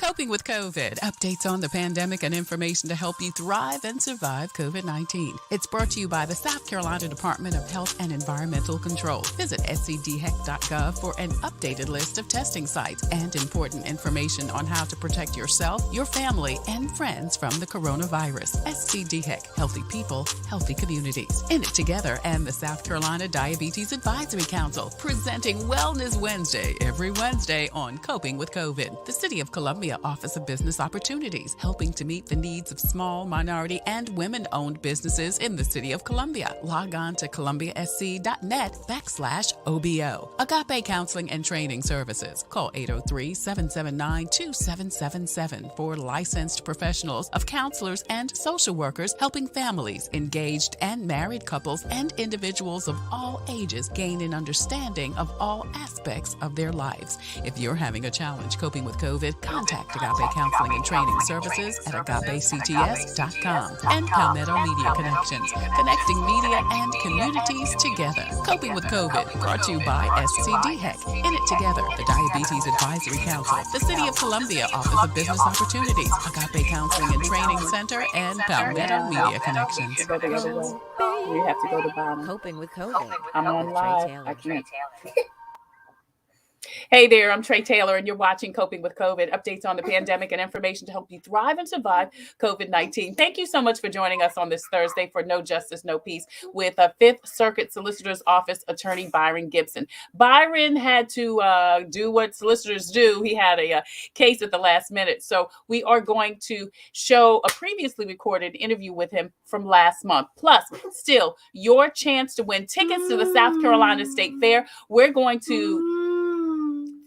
Coping with COVID. Updates on the pandemic and information to help you thrive and survive COVID-19. It's brought to you by the South Carolina Department of Health and Environmental Control. Visit scdheck.gov for an updated list of testing sites and important information on how to protect yourself, your family, and friends from the coronavirus. SCDHEC. Healthy people, healthy communities. In it together and the South Carolina Diabetes Advisory Council, presenting Wellness Wednesday every Wednesday on Coping with COVID. The City of Columbia Office of Business Opportunities, helping to meet the needs of small, minority, and women-owned businesses in the City of Columbia. Log on to columbiasc.net/OBO. Agape Counseling and Training Services. Call 803-779-2777 for licensed professionals of counselors and social workers helping families, engaged and married couples, and individuals of all ages gain an understanding of all aspects of their lives. If you're having a challenge coping with COVID, contact Agape Counseling and Training Services at agapects.com and Palmetto Media Connections, connecting media and communities together. Coping with COVID, brought to you by SCDHEC. In it together, the Diabetes Advisory Council, the City of Columbia Office of Business Opportunities, Agape Counseling and Training Center, and Palmetto Media Connections. Go the other way. You have to go to the bottom. Coping with COVID. I'm on live. Tre Tailor. I can't. Hey there, I'm Tre Tailor, and you're watching Coping with COVID, updates on the pandemic and information to help you thrive and survive COVID-19. Thank you so much for joining us on this Thursday for No Justice, No Peace with Fifth Circuit Solicitors Office Attorney Byron Gipson. Byron had to do what solicitors do. He had a case at the last minute. So we are going to show a previously recorded interview with him from last month. Plus, still, your chance to win tickets to the South Carolina State Fair. We're going to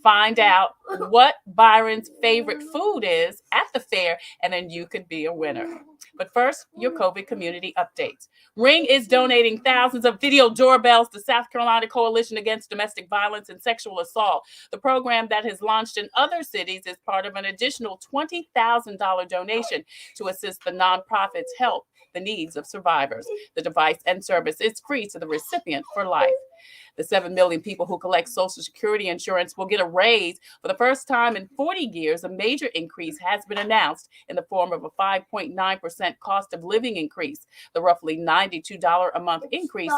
find out what Byron's favorite food is at the fair, and then you could be a winner. But first, your COVID community updates. Ring is donating thousands of video doorbells to South Carolina Coalition Against Domestic Violence and Sexual Assault. The program that has launched in other cities is part of an additional $20,000 donation to assist the nonprofits help the needs of survivors. The device and service is free to the recipient for life. The 7 million people who collect Social Security insurance will get a raise. For the first time in 40 years, a major increase has been announced in the form of a 5.9% cost of living increase. The roughly $92 a month increase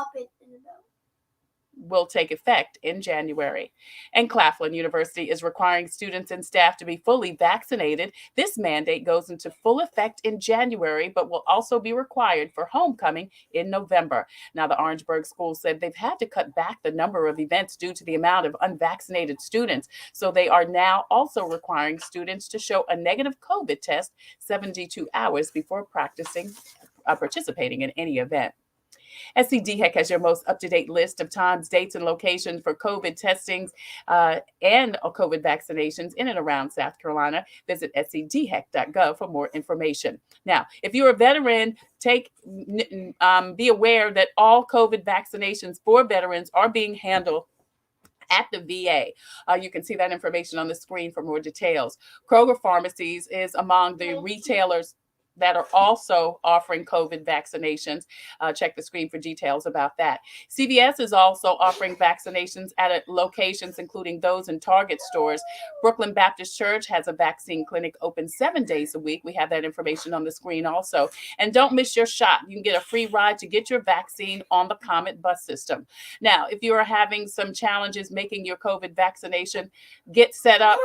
will take effect in January. And Claflin University is requiring students and staff to be fully vaccinated. This mandate goes into full effect in January, but will also be required for homecoming in November. Now, the Orangeburg school said they've had to cut back the number of events due to the amount of unvaccinated students. So they are now also requiring students to show a negative COVID test 72 hours before participating in any event. SCDHEC has your most up-to-date list of times, dates, and locations for COVID testings and COVID vaccinations in and around South Carolina. Visit scdheck.gov for more information. Now, if you're a veteran, be aware that all COVID vaccinations for veterans are being handled at the VA. You can see that information on the screen for more details. Kroger Pharmacies is among the retailers that are also offering COVID vaccinations. Check the screen for details about that. CVS is also offering vaccinations at locations, including those in Target stores. Brooklyn Baptist Church has a vaccine clinic open 7 days a week. We have that information on the screen also. And don't miss your shot. You can get a free ride to get your vaccine on the Comet bus system. Now, if you are having some challenges making your COVID vaccination, Get Set Up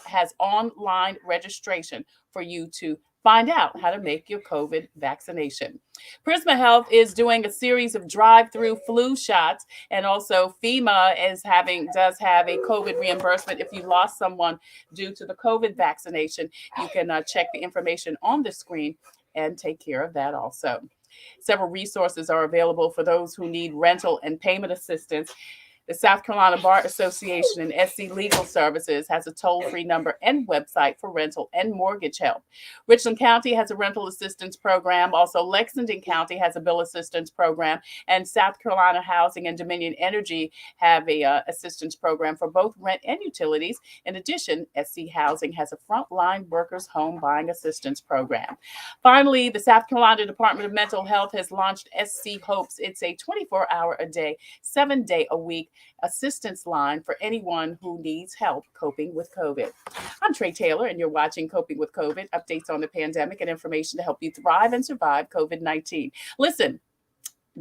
has online registration for you to find out how to make your COVID vaccination. Prisma Health is doing a series of drive-through flu shots, and also FEMA does have a COVID reimbursement. If you lost someone due to the COVID vaccination, you can check the information on the screen and take care of that also. Several resources are available for those who need rental and payment assistance. The South Carolina Bar Association and SC Legal Services has a toll-free number and website for rental and mortgage help. Richland County has a rental assistance program. Also, Lexington County has a bill assistance program. And South Carolina Housing and Dominion Energy have a assistance program for both rent and utilities. In addition, SC Housing has a frontline workers home buying assistance program. Finally, the South Carolina Department of Mental Health has launched SC Hopes. It's a 24-hour-a-day, 7-day-a-week assistance line for anyone who needs help coping with COVID. I'm Tre Tailor, and you're watching Coping with COVID, updates on the pandemic and information to help you thrive and survive COVID-19. Listen,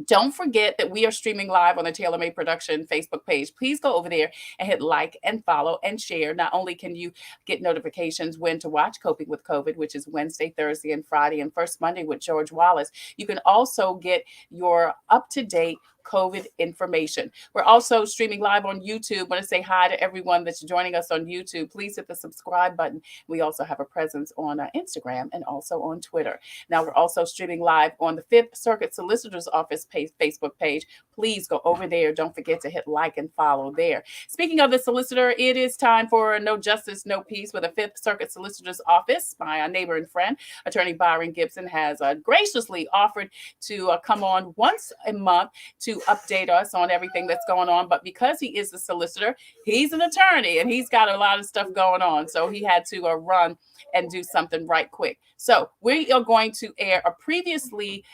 don't forget that we are streaming live on the Tailor Made Production Facebook page. Please go over there and hit like and follow and share. Not only can you get notifications when to watch Coping with COVID, which is Wednesday, Thursday, and Friday, and First Monday with George Wallace, you can also get your up-to-date COVID information. We're also streaming live on YouTube. I want to say hi to everyone that's joining us on YouTube. Please hit the subscribe button. We also have a presence on Instagram and also on Twitter. Now, we're also streaming live on the Fifth Circuit Solicitors Office Facebook page. Please go over there. Don't forget to hit like and follow there. Speaking of the solicitor, it is time for No Justice, No Peace with the Fifth Circuit Solicitors Office. My neighbor and friend, Attorney Byron Gipson, has graciously offered to come on once a month to update us on everything that's going on. But because he is a solicitor, he's an attorney, and he's got a lot of stuff going on. So he had to run and do something right quick. So we are going to air a previously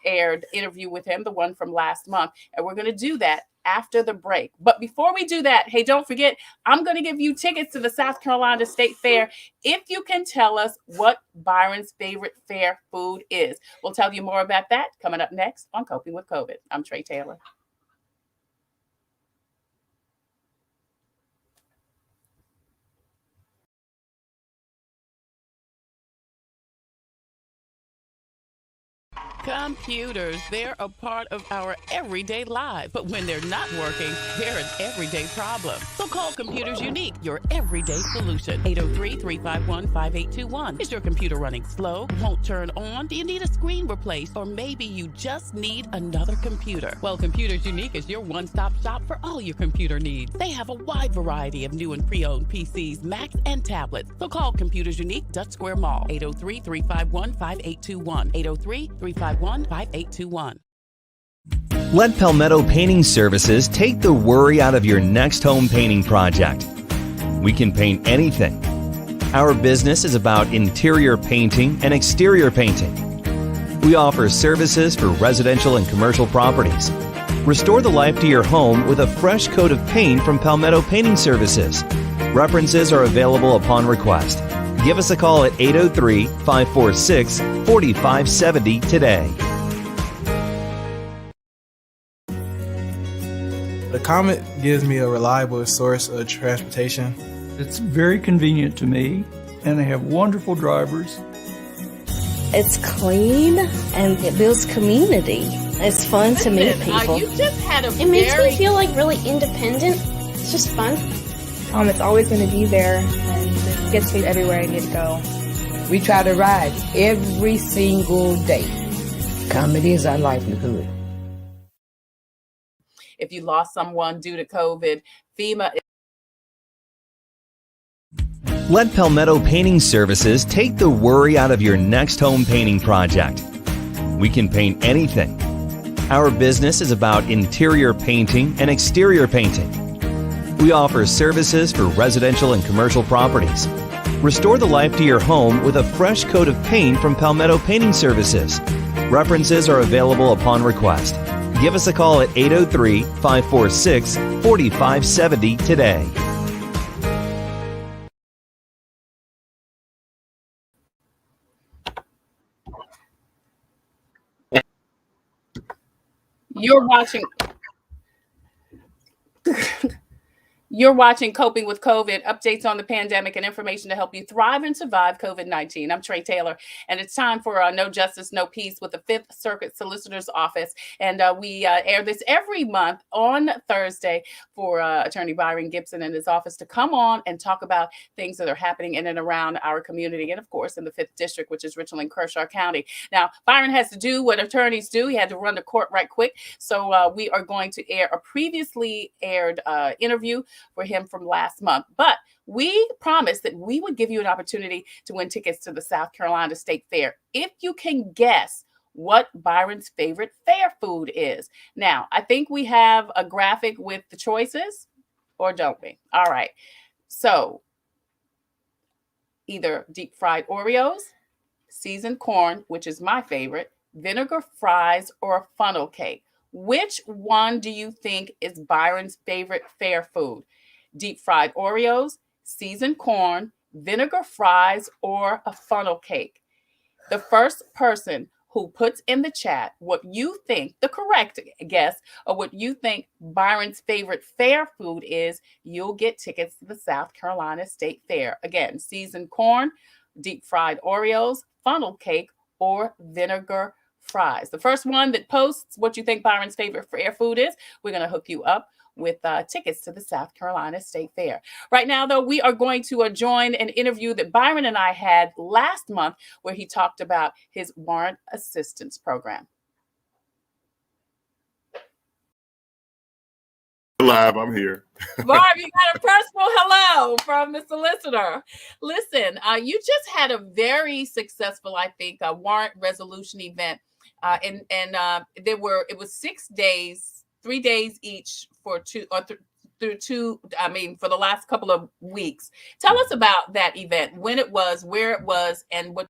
aired interview with him, the one from last month. And we're going to do that after the break. But before we do that, hey, don't forget, I'm going to give you tickets to the South Carolina State Fair if you can tell us what Byron's favorite fair food is. We'll tell you more about that coming up next on Coping with COVID. I'm Tre Tailor. Computers, they're a part of our everyday life. But when they're not working, they're an everyday problem. So call Computers Unique, your everyday solution. 803-351-5821. Is your computer running slow? Won't turn on? Do you need a screen replaced? Or maybe you just need another computer? Well, Computers Unique is your one-stop shop for all your computer needs. They have a wide variety of new and pre-owned PCs, Macs, and tablets. So call Computers Unique, Dutch Square Mall. 803-351-5821. 803-351-5821. Let Palmetto Painting Services take the worry out of your next home painting project. We can paint anything. Our business is about interior painting and exterior painting. We offer services for residential and commercial properties. Restore the life to your home with a fresh coat of paint from Palmetto Painting Services. References are available upon request. Give us a call at 803-546-4570 today. The Comet gives me a reliable source of transportation. It's very convenient to me, and they have wonderful drivers. It's clean, and it builds community. It's fun to meet people. You just had it makes me feel like really independent. It's just fun. It's always going to be there, and it gets me everywhere I need to go. We try to ride every single day. Comedy is our livelihood. If you lost someone due to COVID, FEMA is... Let Palmetto Painting Services take the worry out of your next home painting project. We can paint anything. Our business is about interior painting and exterior painting. We offer services for residential and commercial properties. Restore the life to your home with a fresh coat of paint from Palmetto Painting Services. References are available upon request. Give us a call at 803-546-4570 today. You're watching... You're watching Coping with COVID, updates on the pandemic and information to help you thrive and survive COVID-19. I'm Tre Tailor, and it's time for No Justice, No Peace with the Fifth Circuit Solicitors Office. And we air this every month on Thursday for Attorney Byron Gipson and his office to come on and talk about things that are happening in and around our community, and of course in the 5th District, which is Richland and Kershaw County. Now, Byron has to do what attorneys do. He had to run to court right quick. So we are going to air a previously aired interview for him from last month. But we promised that we would give you an opportunity to win tickets to the South Carolina State Fair if you can guess what Byron's favorite fair food is. Now, I think we have a graphic with the choices, or don't we? All right. So either deep fried Oreos, seasoned corn, which is my favorite, vinegar fries, or a funnel cake. Which one do you think is Byron's favorite fair food? Deep fried Oreos, seasoned corn, vinegar fries, or a funnel cake? The first person who puts in the chat what you think, the correct guess, or what you think Byron's favorite fair food is, you'll get tickets to the South Carolina State Fair. Again, seasoned corn, deep fried Oreos, funnel cake, or vinegar fries. The first one that posts what you think Byron's favorite fair food is, we're going to hook you up with tickets to the South Carolina State Fair. Right now, though, we are going to join an interview that Byron and I had last month where he talked about his warrant assistance program. Live, I'm here. Barb, you got a personal hello from the solicitor. Listen, you just had a very successful, I think, warrant resolution event. And it was 6 days, 3 days each for for the last couple of weeks. Tell us about that event, when it was, where it was, and what.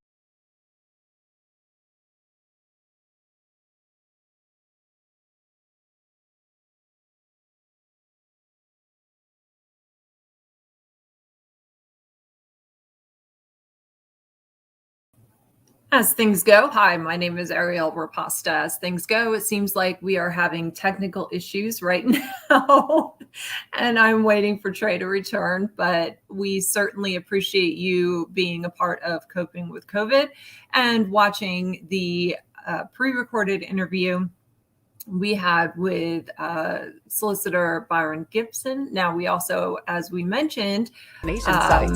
As things go, hi, my name is Ariel Rapasta. As things go, it seems like we are having technical issues right now, and I'm waiting for Tre to return, but we certainly appreciate you being a part of coping with COVID and watching the pre-recorded interview we had with Solicitor Byron Gipson. Now, we also, as we mentioned, Nation site,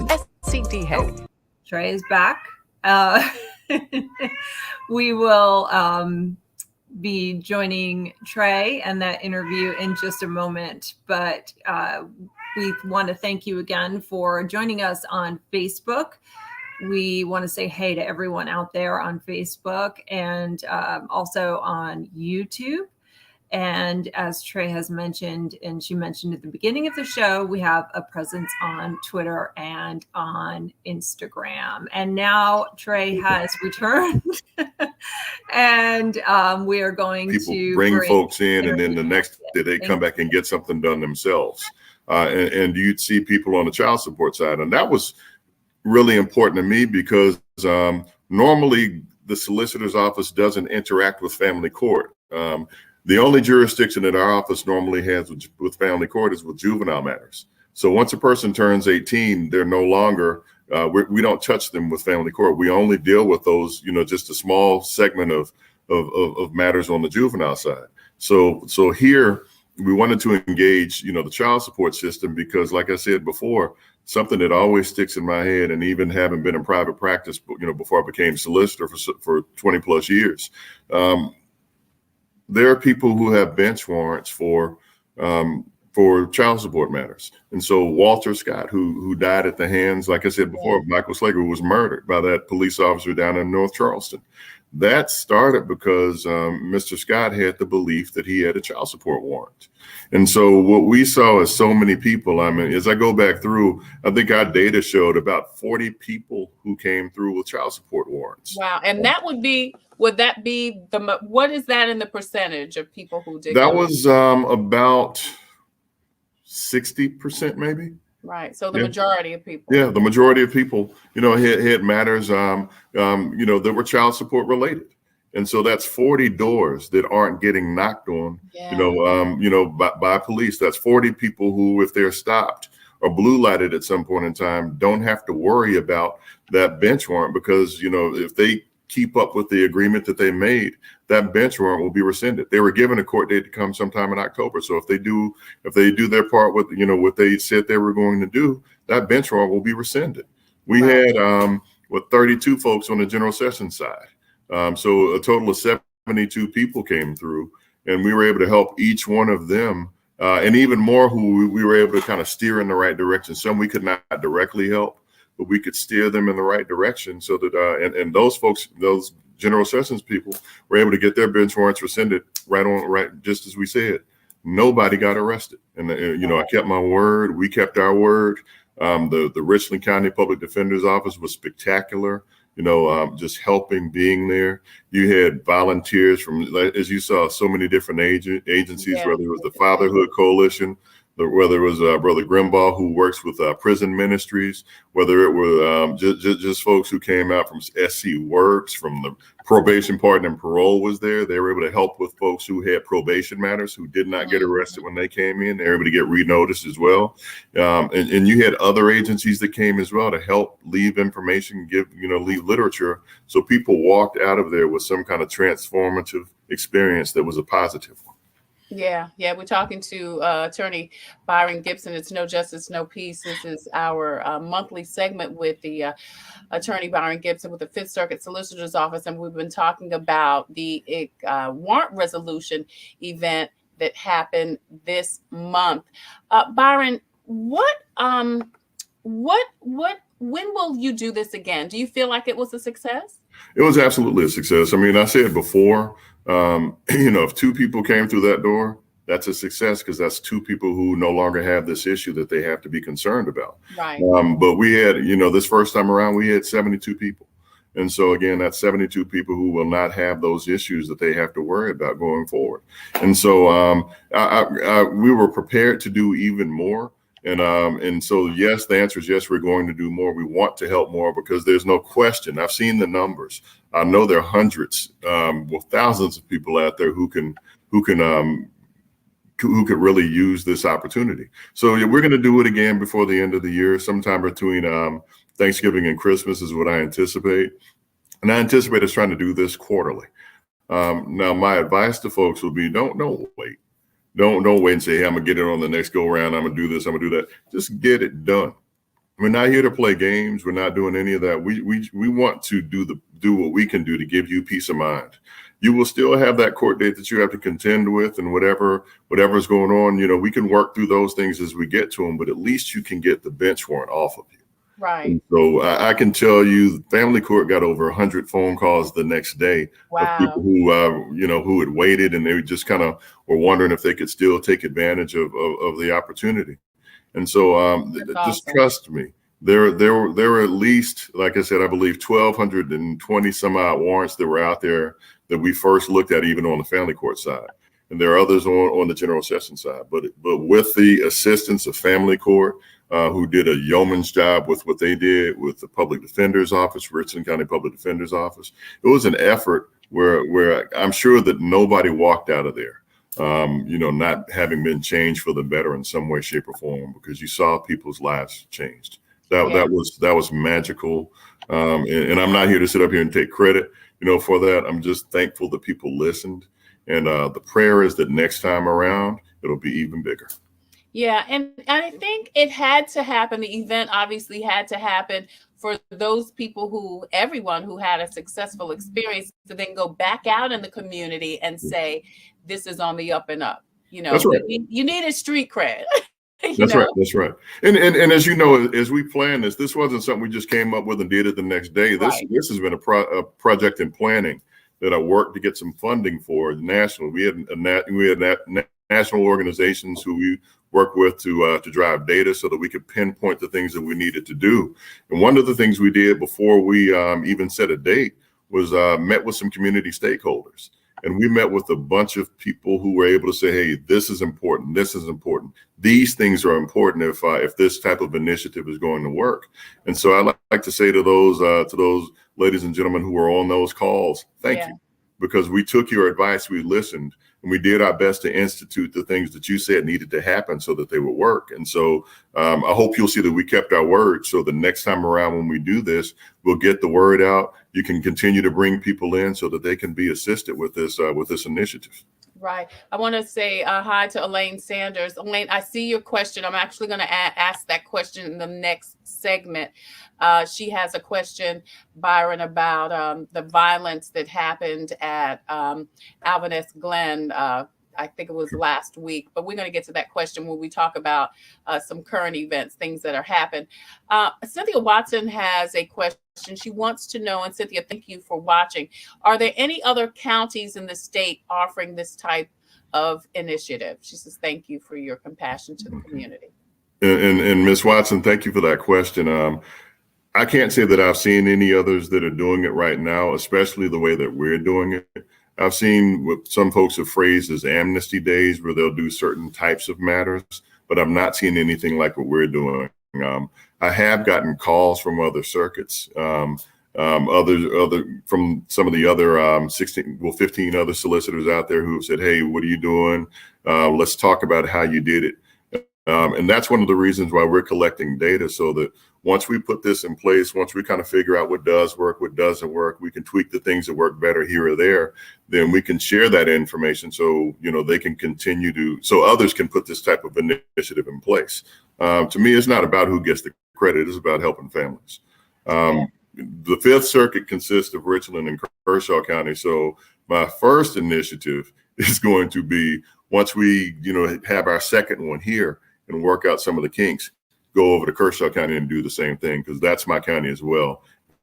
SCD Head. Tre is back. We will be joining Tre and that interview in just a moment, but we want to thank you again for joining us on Facebook. We want to say hey to everyone out there on Facebook and also on YouTube. And as Tre has mentioned, and she mentioned at the beginning of the show, we have a presence on Twitter and on Instagram. And now Tre has returned, and we are going to bring folks in, and then the next day they come back and get something done themselves. And you'd see people on the child support side. And that was really important to me because normally the solicitor's office doesn't interact with family court. The only jurisdiction that our office normally has with family court is with juvenile matters. So once a person turns 18, they're no longer, we don't touch them with family court. We only deal with those, just a small segment of matters on the juvenile side. So here we wanted to engage, the child support system because, like I said before, something that always sticks in my head, and even having been in private practice, before I became solicitor for 20 plus years, there are people who have bench warrants for child support matters. And so Walter Scott, who died at the hands, like I said before, of Michael Slager, who was murdered by that police officer down in North Charleston. That started because Mr. Scott had the belief that he had a child support warrant. And so what we saw is so many people, as I go back through, I think our data showed about 40 people who came through with child support warrants. Wow. And would that be what is that in the percentage of people who did? That was about 60% maybe. Right. So the majority of people. Yeah, the majority of people, had matters, that were child support related. And so that's 40 doors that aren't getting knocked on, by police. That's 40 people who, if they're stopped or blue lighted at some point in time, don't have to worry about that bench warrant because, if they keep up with the agreement that they made, that bench warrant will be rescinded. They were given a court date to come sometime in October. So if they do their part with, what they said they were going to do, that bench warrant will be rescinded. We had 32 folks on the general sessions side. So a total of 72 people came through, and we were able to help each one of them, and even more who we were able to kind of steer in the right direction. Some we could not directly help, but we could steer them in the right direction so that, and those folks, those general sessions people were able to get their bench warrants rescinded right, just as we said. Nobody got arrested. And, I kept my word. We kept our word. The Richland County Public Defender's Office was spectacular. just helping, being there. You had volunteers from, as you saw, so many different agencies, whether it was the Fatherhood Coalition, whether it was Brother Grimbaugh, who works with prison ministries, whether it was just folks who came out from SC Works, from the probation partner and parole was there. They were able to help with folks who had probation matters, who did not get arrested when they came in. They were able to get re-noticed as well. And you had other agencies that came as well to help leave information, leave literature. So people walked out of there with some kind of transformative experience that was a positive one. Yeah. We're talking to Attorney Byron Gipson. It's No Justice, No Peace. This is our monthly segment with the Attorney Byron Gipson with the Fifth Circuit Solicitors Office, and we've been talking about the warrant resolution event that happened this month. Byron, when will you do this again? Do you feel like it was a success? It was absolutely a success. I mean, I said before, if 2 people came through that door, that's a success, because that's 2 people who no longer have this issue that they have to be concerned about. Right. But we had, this first time around, we had 72 people. And so again, that's 72 people who will not have those issues that they have to worry about going forward. And so we were prepared to do even more. And so, yes, the answer is yes, we're going to do more. We want to help more, because there's no question. I've seen the numbers. I know there are hundreds, thousands of people out there who could really use this opportunity. So we're going to do it again before the end of the year, sometime between Thanksgiving and Christmas is what I anticipate. And I anticipate us trying to do this quarterly. Now, my advice to folks would be, don't wait. Don't wait and say, hey, I'm gonna get it on the next go around. I'm gonna do this. I'm gonna do that. Just get it done. We're not here to play games. We're not doing any of that. We want to do what we can do to give you peace of mind. You will still have that court date that you have to contend with, and whatever's going on. We can work through those things as we get to them. But at least you can get the bench warrant off of you. Right. And so I can tell you, family court got over 100 phone calls the next day. Wow. Of people who had waited, and they just kind of were wondering if they could still take advantage of the opportunity. And so just trust me, there were at least, like I said, I believe 1,220 some odd warrants that were out there that we first looked at, even on the family court side. And there are others on the general session side. But with the assistance of family court, who did a yeoman's job with what they did with the public defender's office, Richland County Public Defender's Office, it was an effort where I'm sure that nobody walked out of there, not having been changed for the better in some way, shape, or form, because you saw people's lives changed. That was magical. And I'm not here to sit up here and take credit, for that. I'm just thankful that people listened. And the prayer is that next time around, it'll be even bigger. Yeah, and I think it had to happen. The event obviously had to happen for those people everyone who had a successful experience, to then go back out in the community and say, this is on the up and up. That's right. You needed street cred. That's right. That's right. And as you know, as we planned this wasn't something we just came up with and did it the next day. This has been a project in planning that I worked to get some funding for national. We had national organizations who we work with to drive data so that we could pinpoint the things that we needed to do. And one of the things we did before we even set a date was met with some community stakeholders. And we met with a bunch of people who were able to say, hey, this is important. This is important. These things are important if this type of initiative is going to work. And so I'd like to say to those ladies and gentlemen who were on those calls, thank you. Because we took your advice, we listened, and we did our best to institute the things that you said needed to happen so that they would work. And so I hope you'll see that we kept our word. So the next time around when we do this, we'll get the word out. You can continue to bring people in so that they can be assisted with this initiative. Right. I want to say hi to Elaine Sanders. Elaine, I see your question. I'm actually going to ask that question in the next segment. She has a question, Byron, about the violence that happened at Alvin S. Glenn. I think it was last week, but we're going to get to that question when we talk about some current events, things that are happening. Cynthia Watson has a question. She wants to know, and Cynthia, thank you for watching. Are there any other counties in the state offering this type of initiative? She says, thank you for your compassion to the community. And Ms. Watson, thank you for that question. I can't say that I've seen any others that are doing it right now, especially the way that we're doing it. I've seen what some folks have phrased as amnesty days, where they'll do certain types of matters, but I've not seen anything like what we're doing. I have gotten calls from other circuits, other from some of the other 15 other solicitors out there who have said, "Hey, what are you doing? Let's talk about how you did it." And that's one of the reasons why we're collecting data, so that once we put this in place, once we kind of figure out what does work, what doesn't work, we can tweak the things that work better here or there, then we can share that information so, they can continue so others can put this type of initiative in place. To me, it's not about who gets the credit, it's about helping families. The Fifth Circuit consists of Richland and Kershaw County. So my first initiative is going to be, once we, have our second one here and work out some of the kinks, go over to Kershaw County and do the same thing, because that's my county as well.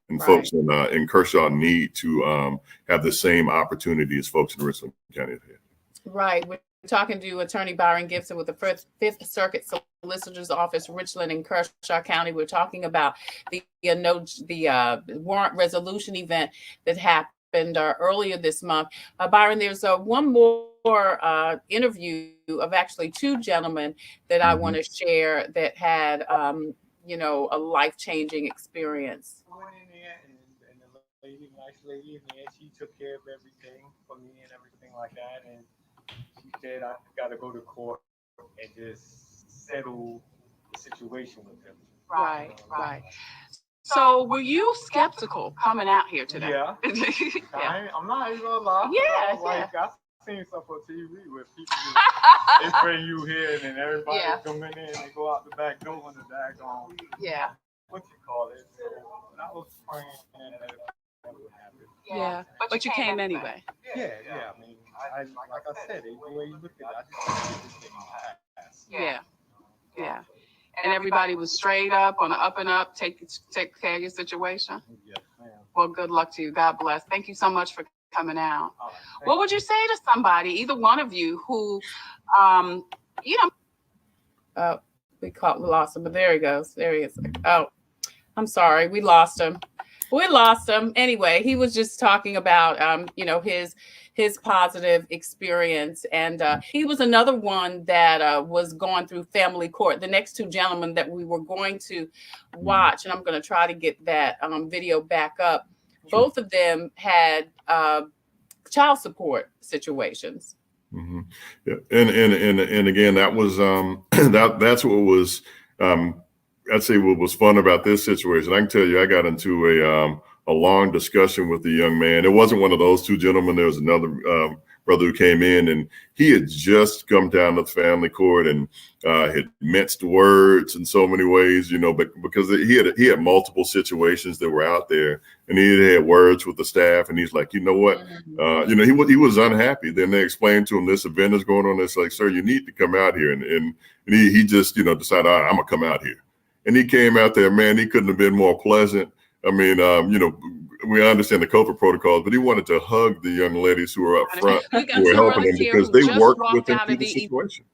And folks in Kershaw need to have the same opportunity as folks in Richland County. Right. We're talking to Attorney Byron Gipson with the Fifth Circuit Solicitors Office, Richland and Kershaw County. We're talking about the warrant resolution event that happened earlier this month. Byron, there's one more interview of actually two gentlemen that I want to share that had, a life-changing experience. I went in there and the lady, nice lady in there, she took care of everything for me and everything like that. And she said I got to go to court and just settle the situation with them. Right. So were you skeptical coming out here today? Yeah. I'm not even gonna lie. I've seen stuff on TV where people they bring you here and then everybody come in there and they go out the back door when the daggone what you call it. So when I was praying and that would happen. But you came anyway. Yeah. I mean, like I said, the way you look at it, I just think this thing pass. Yeah. And everybody was straight up on the up and up, take care of your situation. Yes, ma'am. Well, good luck to you. God bless. Thank you so much for coming out. What would you say to somebody, either one of you, who, we lost him, but there he goes. There he is. Oh, I'm sorry. We lost him. Anyway, he was just talking about, his positive experience. And he was another one that was going through family court. The next two gentlemen that we were going to watch, and I'm going to try to get that video back up. Both of them had child support situations. Mm-hmm. Yeah. And again, that was that's what was I'd say what was fun about this situation. I can tell you, I got into a long discussion with the young man. It wasn't one of those two gentlemen. There was another brother who came in, and he had just come down to the family court and had minced words in so many ways, but because he had multiple situations that were out there, and he had words with the staff, and he's like, you know what, he was unhappy. Then they explained to him, this event is going on. It's like, sir, you need to come out here, and he just decided, all right, I'm gonna come out here, and he came out there. Man, he couldn't have been more pleasant. I mean, we understand the COVID protocols, but he wanted to hug the young ladies who were up front, who were helping him, because they worked with him through the situation.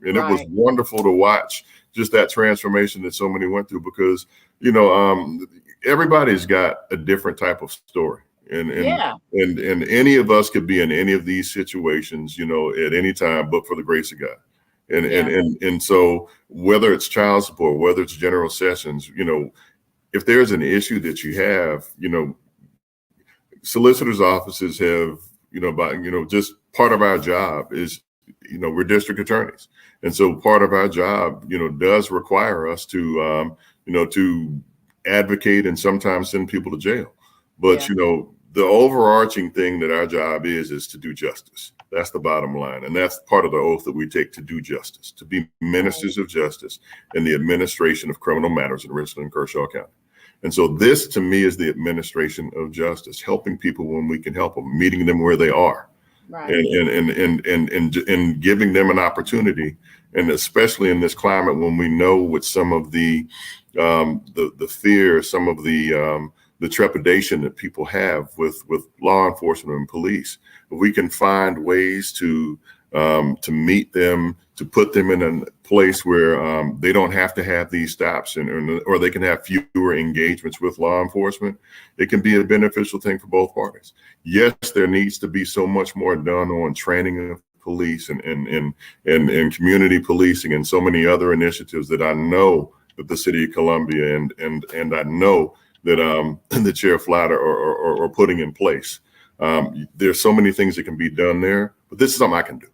And it was wonderful to watch just that transformation that so many went through, because, everybody's got a different type of story. And any of us could be in any of these situations, at any time, but for the grace of God. And so whether it's child support, whether it's general sessions, if there's an issue that you have, solicitors' offices have, just part of our job is, we're district attorneys. And so part of our job, does require us to, to advocate and sometimes send people to jail. But, the overarching thing that our job is to do justice. That's the bottom line. And that's part of the oath that we take, to do justice, to be ministers of justice in the administration of criminal matters in Richland and Kershaw County. And so this, to me, is the administration of justice, helping people when we can help them, meeting them where they are, and giving them an opportunity. And especially in this climate, when we know with some of the fear, some of the trepidation that people have with law enforcement and police, if we can find ways to meet them, to put them in place where they don't have to have these stops or they can have fewer engagements with law enforcement, it can be a beneficial thing for both parties. Yes, there needs to be so much more done on training of police and community policing and so many other initiatives that I know that the City of Columbia and I know that the Chair Flatter are putting in place. There's so many things that can be done there, but this is something I can do.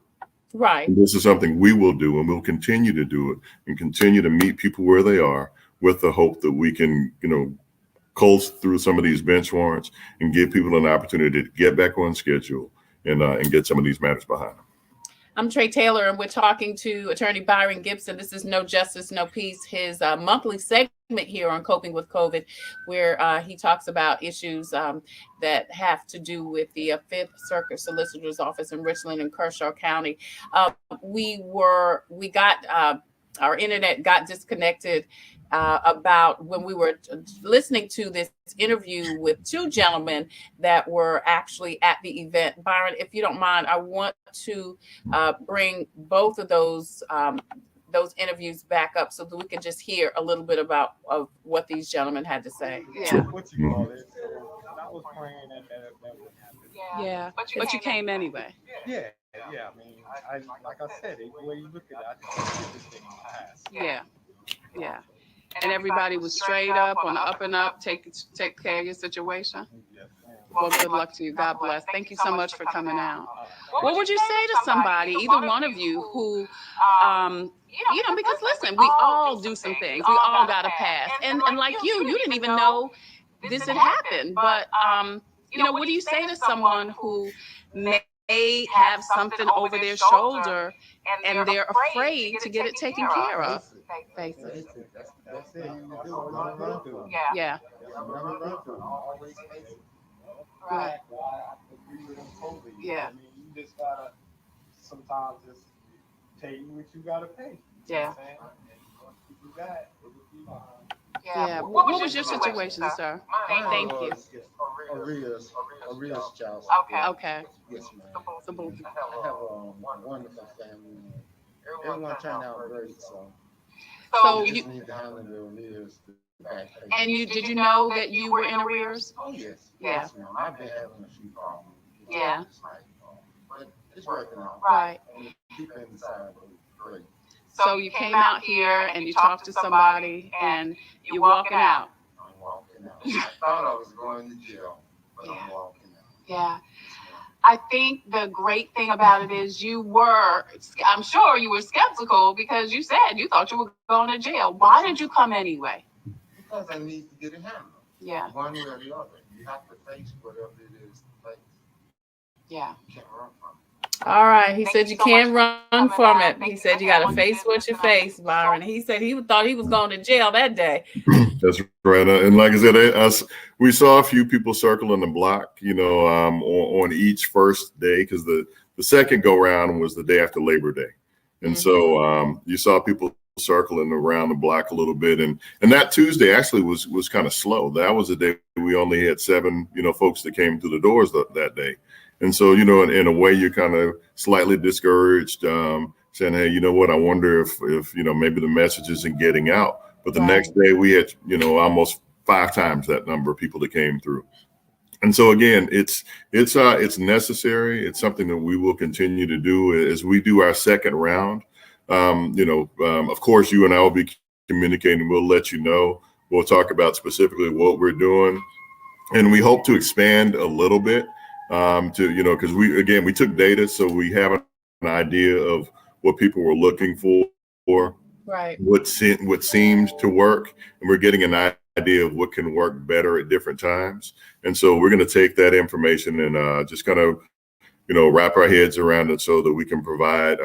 Right. And this is something we will do, and we'll continue to do it and continue to meet people where they are with the hope that we can, coast through some of these bench warrants and give people an opportunity to get back on schedule and get some of these matters behind them. I'm Tre Tailor, and we're talking to Attorney Byron Gipson. This is No Justice, No Peace, his monthly segment here on Coping with COVID, where he talks about issues that have to do with the Fifth Circuit Solicitors Office in Richland and Kershaw County. Our internet got disconnected about when we were listening to this interview with two gentlemen that were actually at the event. Byron, if you don't mind, I want to bring both of those interviews back up so that we can just hear a little bit about of what these gentlemen had to say. Yeah. What you call it? I was praying that would happen. Yeah. But you came anyway. Yeah. I mean, like I said, the way you look at it, I just see this thing pass. Yeah. And everybody was straight up on the up and up, take care of your situation. Well, good luck to you. God bless. Thank you so much for coming out. What would you say to somebody, either one of you, who, because listen, we all do some things. We all got a past. And like you didn't even know this had happened. But, what do you say to someone who may have something over their shoulder and they're afraid to get it taken care of? That's it. You do. Yeah. Right. Yeah. I mean, you just gotta sometimes just take what you gotta pay. Yeah. You got it. Yeah. What was your situation, sir? Thank you. Arrears child. Okay. Yes, ma'am. So both. I have a wonderful family. Everyone turned out great, so you just need to handle the arrears. And did you know that you were in arrears? Oh yes. Yeah. Yes, ma'am. I've been having a few problems. Yeah. But it's working out. Right. And keeping inside great. So you came out here and you talked to somebody and you're walking out. I'm walking out. I thought I was going to jail, but I'm walking out. Yeah. I think the great thing about it is I'm sure you were skeptical because you said you thought you were going to jail. Why did you come anyway? Because I need to get it handled. Yeah. One way or the other. You have to face whatever it is to face. Yeah. You can't run from it. All right. He said you can't run from it. He said you got to face what you face, Byron. He said he thought he was going to jail that day. That's right. And like I said, we saw a few people circling the block, on each first day, because the second go round was the day after Labor Day. And so you saw people circling around the block a little bit. And that Tuesday actually was kind of slow. That was the day we only had 7, folks that came through the doors that day. And so, in a way, you're kind of slightly discouraged, saying, hey, you know what, I wonder if maybe the message isn't getting out. But the next day we had, almost 5 times that number of people that came through. And so, again, it's necessary. It's something that we will continue to do as we do our second round. Of course, you and I will be communicating. We'll let you know. We'll talk about specifically what we're doing. And we hope to expand a little bit. Because we took data, so we have an idea of what people were looking for, right? What seemed to work, and we're getting an idea of what can work better at different times. And so we're going to take that information and just kind of, wrap our heads around it so that we can provide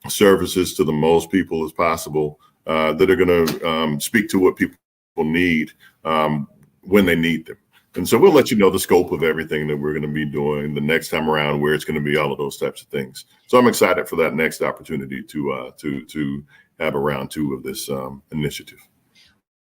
services to the most people as possible that are going to speak to what people need when they need them. And so we'll let you know the scope of everything that we're going to be doing the next time around, where it's going to be all of those types of things. So I'm excited for that next opportunity to have a round 2 of this initiative.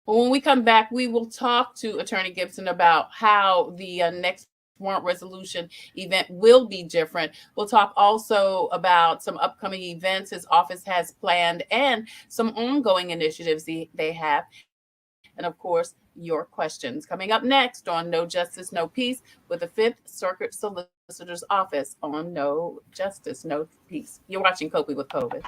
Well, when we come back, we will talk to Attorney Gipson about how the next warrant resolution event will be different. We'll talk also about some upcoming events his office has planned and some ongoing initiatives they have. And of course, your questions. Coming up next on No Justice, No Peace with the Fifth Circuit Solicitors Office on No Justice, No Peace. You're watching Coping with COVID.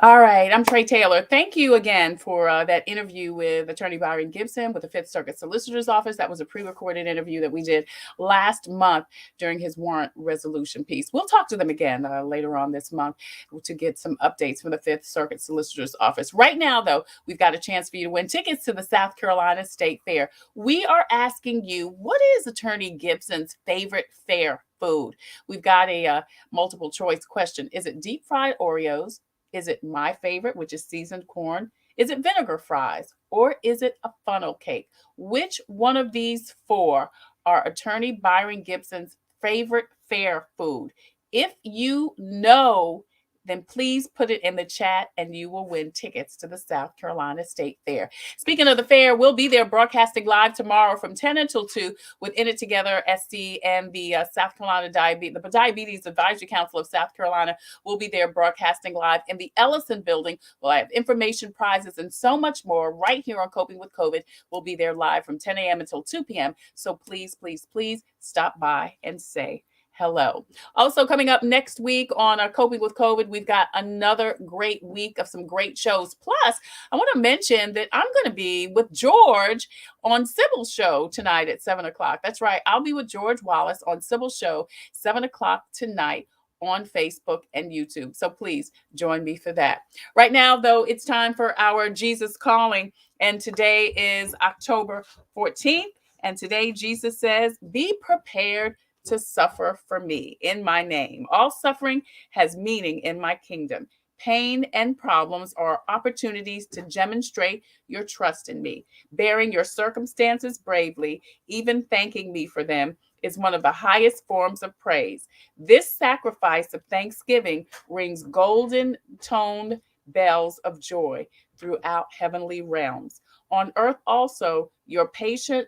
All right, I'm Tre Tailor. Thank you again for that interview with Attorney Byron Gipson with the Fifth Circuit Solicitor's Office. That was a pre-recorded interview that we did last month during his warrant resolution piece. We'll talk to them again later on this month to get some updates from the Fifth Circuit Solicitor's Office. Right now, though, we've got a chance for you to win tickets to the South Carolina State Fair. We are asking you, what is Attorney Gipson's favorite fair food? We've got a multiple choice question. Is it deep fried Oreos? Is it my favorite, which is seasoned corn? Is it vinegar fries? Or is it a funnel cake? Which one of these four are Attorney Byron Gipson's favorite fair food? If you know, then please put it in the chat and you will win tickets to the South Carolina State Fair. Speaking of the fair, we'll be there broadcasting live tomorrow from 10 until 2 with In It Together SC and the South Carolina Diabetes Advisory Council of South Carolina. We'll be there broadcasting live in the Ellison building. We'll have information, prizes, and so much more right here on Coping with COVID. We'll be there live from 10 a.m. until 2 p.m. So please, please, please stop by and say hello. Also coming up next week on Coping with COVID, we've got another great week of some great shows. Plus, I want to mention that I'm going to be with George on Sybil's show tonight at 7 o'clock. That's right. I'll be with George Wallace on Sybil's show, 7 o'clock tonight on Facebook and YouTube. So please join me for that. Right now, though, it's time for our Jesus Calling. And today is October 14th. And today Jesus says, be prepared to suffer for me in my name. All suffering has meaning in my kingdom. Pain and problems are opportunities to demonstrate your trust in me. Bearing your circumstances bravely, even thanking me for them, is one of the highest forms of praise. This sacrifice of thanksgiving rings golden-toned bells of joy throughout heavenly realms. On earth also, your patient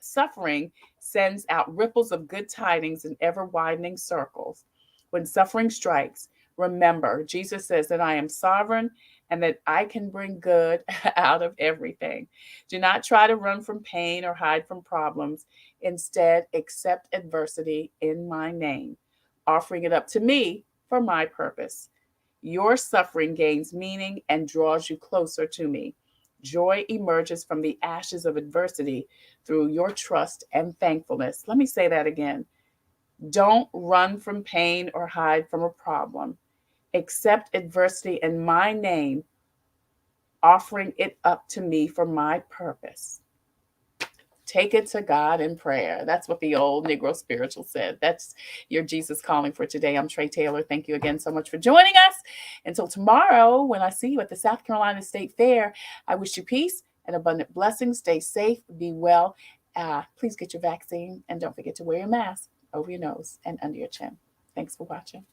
suffering sends out ripples of good tidings in ever-widening circles. When suffering strikes, remember, Jesus says that I am sovereign and that I can bring good out of everything. Do not try to run from pain or hide from problems. Instead, accept adversity in my name, offering it up to me for my purpose. Your suffering gains meaning and draws you closer to me. Joy emerges from the ashes of adversity through your trust and thankfulness. Let me say that again. Don't run from pain or hide from a problem. Accept adversity in my name, offering it up to me for my purpose. Take it to God in prayer. That's what the old Negro spiritual said. That's your Jesus Calling for today. I'm Tre Tailor. Thank you again so much for joining us. Until tomorrow, when I see you at the South Carolina State Fair, I wish you peace and abundant blessings. Stay safe, be well. Please get your vaccine and don't forget to wear your mask over your nose and under your chin. Thanks for watching.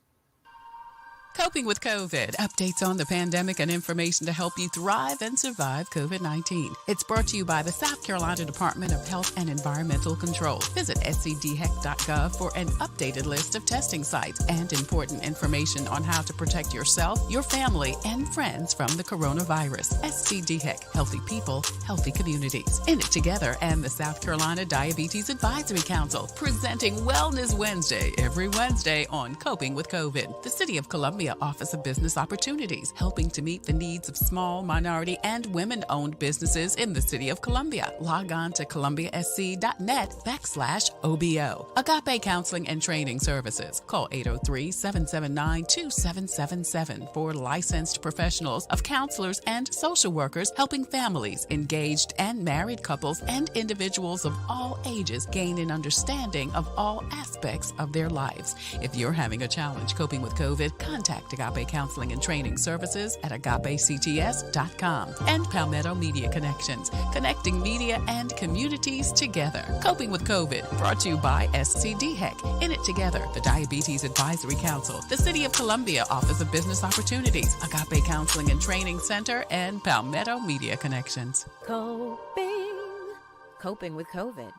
Coping with COVID. Updates on the pandemic and information to help you thrive and survive COVID-19. It's brought to you by the South Carolina Department of Health and Environmental Control. Visit scdheck.gov for an updated list of testing sites and important information on how to protect yourself, your family, and friends from the coronavirus. SCDHEC. Healthy people, healthy communities. In It Together and the South Carolina Diabetes Advisory Council. Presenting Wellness Wednesday every Wednesday on Coping with COVID. The City of Columbia Office of Business Opportunities, helping to meet the needs of small, minority, and women-owned businesses in the City of Columbia. Log on to columbiasc.net/OBO. Agape Counseling and Training Services. Call 803-779-2777 for licensed professionals of counselors and social workers helping families, engaged and married couples, and individuals of all ages gain an understanding of all aspects of their lives. If you're having a challenge coping with COVID, contact Agape Counseling and Training Services at agapects.com. And Palmetto Media Connections, connecting media and communities together. Coping with COVID, brought to you by SCDHEC, In It Together, the Diabetes Advisory Council, the City of Columbia Office of Business Opportunities, Agape Counseling and Training Center, and Palmetto Media Connections. Coping with COVID.